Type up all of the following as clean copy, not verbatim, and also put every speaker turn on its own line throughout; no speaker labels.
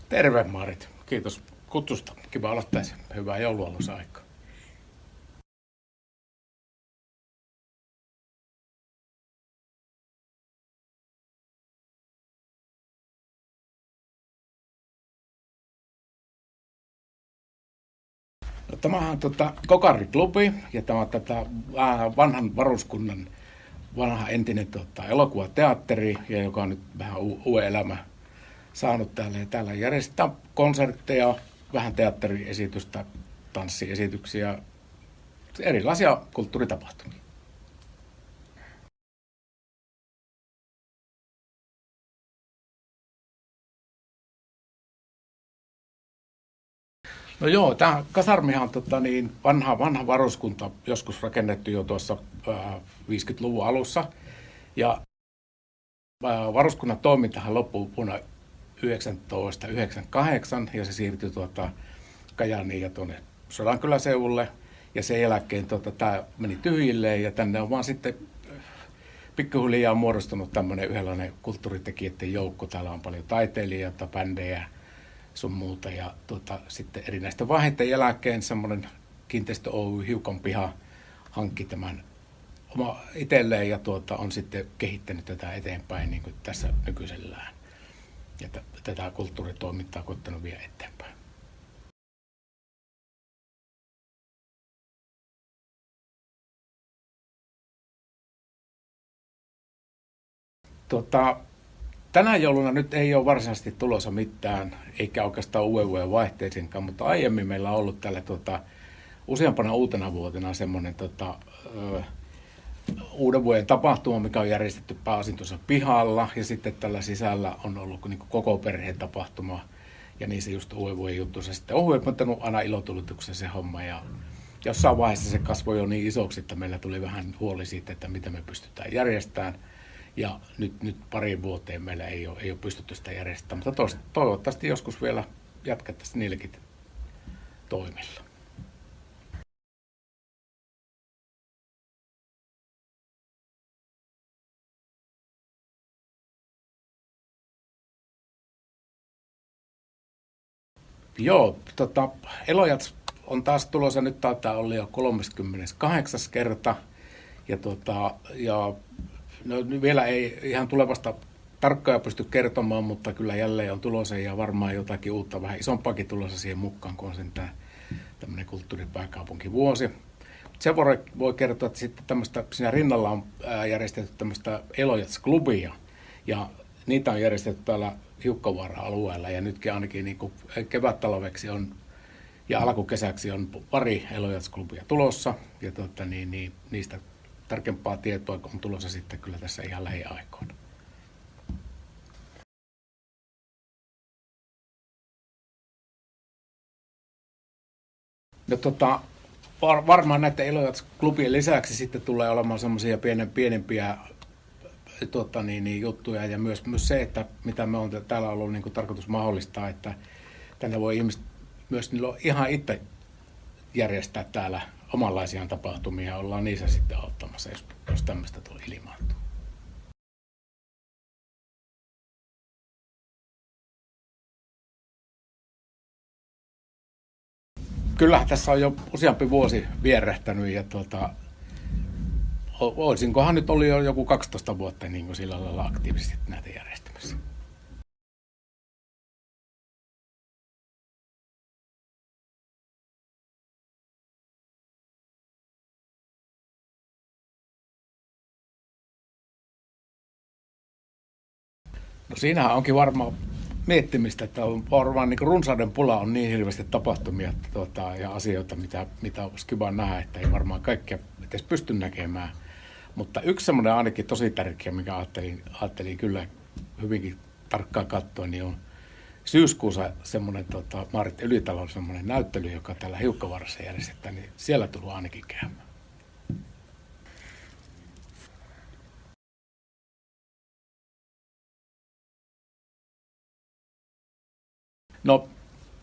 Terve Maarit. Kiitos kutsusta. Kiva olla tässä. Hyvää joulualusaikaa. No, tämähän on Kokariklubi ja tämä on tätä vanhan varuskunnan vanha entinen elokuvateatteri, ja joka on nyt vähän uuden elämä saanut täällä. Ja täällä järjestetään konsertteja, vähän teatteriesitystä, tanssiesityksiä, erilaisia kulttuuritapahtumia. No joo, tämä kasarmihan on vanha varuskunta, joskus rakennettu jo tuossa 50-luvun alussa. Ja varuskunnan toimintahan loppui vuonna 1998 ja se siirtyi Kajaaniin ja tuonne Sodankylän seudulle. Ja sen jälkeen tämä meni tyhjilleen ja tänne on vaan sitten pikkuhiljaa muodostunut tämmöinen yhdenlainen kulttuuritekijöiden joukko. Täällä on paljon taiteilijoita, bändejä sun muuta. Ja sitten erinäisten vaiheiden jälkeen semmoinen Kiinteistö Oy Hiukan piha hankki tämän oma itselleen ja on sitten kehittänyt tätä eteenpäin niin kuin tässä nykyisellään. Ja tätä kulttuuritoimintaa koittanut vielä eteenpäin. Tänä jouluna nyt ei ole varsinaisesti tulossa mitään, eikä oikeastaan uuden vuoden vaihteeseenkaan, mutta aiemmin meillä on ollut tällä useampana uutena vuotena semmoinen uuden vuoden tapahtuma, mikä on järjestetty pääosin tuossa pihalla, ja sitten tällä sisällä on ollut niin koko perheen tapahtuma, ja niin se just uuden vuoden juttu. Se sitten on huiputtanut aina ilotulituksen se homma, ja jossain vaiheessa se kasvoi jo niin isoksi, että meillä tuli vähän huoli siitä, että mitä me pystytään järjestämään. Ja nyt pariin vuoteen meillä ei ole pystytty sitä järjestämään, mutta toivottavasti joskus vielä jatkettaisiin niilläkin toimilla. Joo, Elojats on taas tulossa, nyt taitaa olla jo 38. kerta. Ja no, vielä ei ihan tulevasta tarkkaan pysty kertomaan, mutta kyllä jälleen on tulossa ja varmaan jotakin uutta, vähän isompaakin tulossa siihen mukaan, kun on sen tämmöinen kulttuuripääkaupunkivuosi. Sen voi kertoa, että sitten siinä rinnalla on järjestetty tämmöistä Elojats-klubia, ja niitä on järjestetty täällä Hiukkavaara-alueella, ja nytkin ainakin niin kuin kevättalveksi on ja alkukesäksi on pari Elojats-klubia tulossa, ja niistä tarkempaa tietoa on tulossa sitten kyllä tässä ihan lähiaikoina. No, varmaan näiden Elojats-klubien lisäksi sitten tulee olemaan semmoisia pienempiä juttuja, ja myös se, että mitä me on täällä ollut niin kuin tarkoitus mahdollistaa, että tänne voi ihmiset myös ihan itse järjestää täällä omanlaisiaan tapahtumia, ja ollaan niissä sitten auttamassa, jos tämmöistä tuli ilmaantua. Kyllähän tässä on jo useampi vuosi vierähtänyt, ja olisinkohan nyt oli jo joku 12 vuotta niin kuin sillä lailla aktiivisesti näitä järjestämässä. No siinähän onkin varmaan miettimistä, että on varmaan niin runsauden pula on niin hirveästi tapahtumia ja asioita, mitä olisi kiva nähdä, että ei varmaan kaikkea edes pysty näkemään. Mutta yksi semmoinen ainakin tosi tärkeä, mikä ajattelin kyllä hyvinkin tarkkaan katsoa, niin on syyskuussa semmoinen Maarit Ylitalon semmoinen näyttely, joka täällä Hiukkavaarassa järjestetään, niin siellä tullut ainakin käymään. No,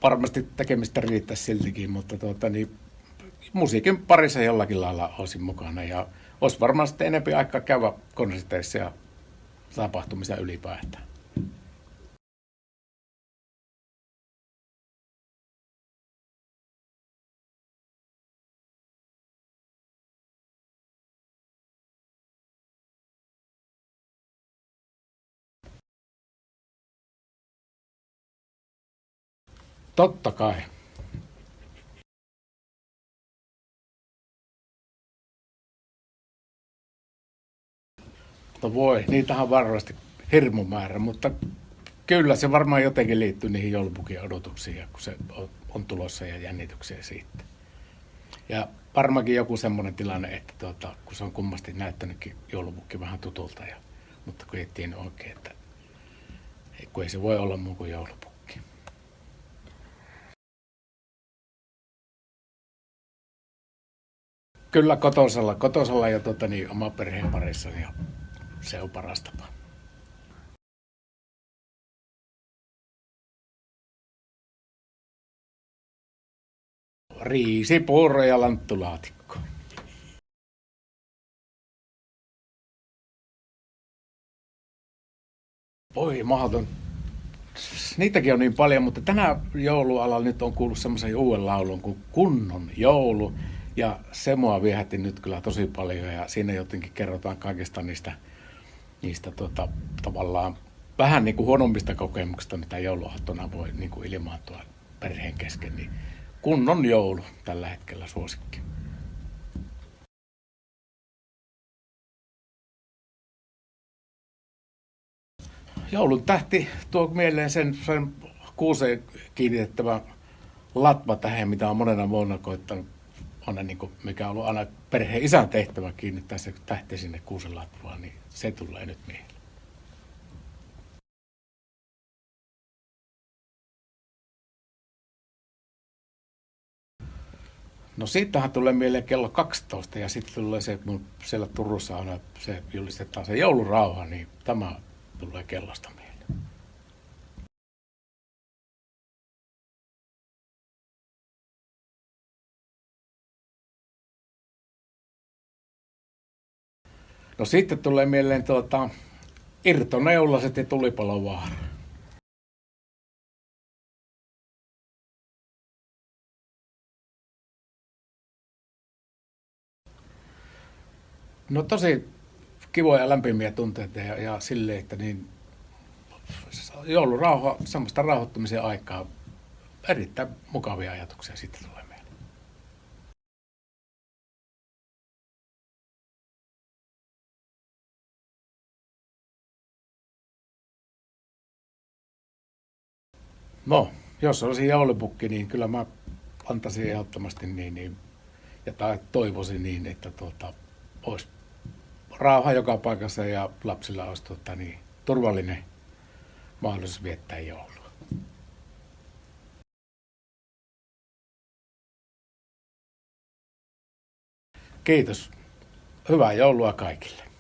varmasti tekemistä riittäisi siltikin, mutta musiikin parissa jollakin lailla olisin mukana, ja olisi varmaan sitten enemmän aikaa käydä konserteissa ja tapahtumissa ylipäätään. Totta kai. No voi, niitähän on varmasti hirmu määrä, mutta kyllä se varmaan jotenkin liittyy niihin joulupukin odotuksiin, kun se on tulossa ja jännityksiä siitä. Ja varmaankin joku semmoinen tilanne, että kun se on kummasti näyttänytkin joulupukki vähän tutulta, mutta kun ei tiennyt oikein, että kun ei se voi olla muu kuin joulupukki. Kyllä kotosalla ja oma perheen parissa, ja se on paras tapa. Riisi, puuro ja lanttulaatikko. Voi mahdoton. Niitäkin on niin paljon, mutta tänä joulualalla nyt on kuullut semmoisen uuden laulun kuin Kunnon joulu. Ja se mua viehätti nyt kyllä tosi paljon, ja siinä jotenkin kerrotaan kaikista niistä tavallaan vähän niin kuin huonommista kokemuksista, mitä jouluaattona voi niin kuin ilmaantua perheen kesken. Niin Kunnon joulu tällä hetkellä suosikki. Joulun tähti tuo mieleen sen kuuseen kiinnitettävän latvatähden, mitä on monena vuonna koittanut, mikä on ollut aina perheen isän tehtävä kiinnittää se tähti sinne kuusen latvaan, niin se tulee nyt mieleen. No siitähän tulee mieleen kello 12 ja sitten tulee se, kun siellä Turussa aina se julistetaan se joulurauha, niin tämä tulee kellosta mieleen. No sitten tulee mieleen irtoneulaset ja tulipalovaara. No tosi kivoja ja lämpimiä tunteita ja silleen, että niin joulurauha, semmoista rauhoittumisen aikaa, erittäin mukavia ajatuksia siitä tulee mieleen. No, jos olisi joulupukki, niin kyllä mä antaisin ehdottomasti ja toivoisin niin, että olisi rauha joka paikassa ja lapsilla olisi turvallinen mahdollisuus viettää joulua. Kiitos. Hyvää joulua kaikille.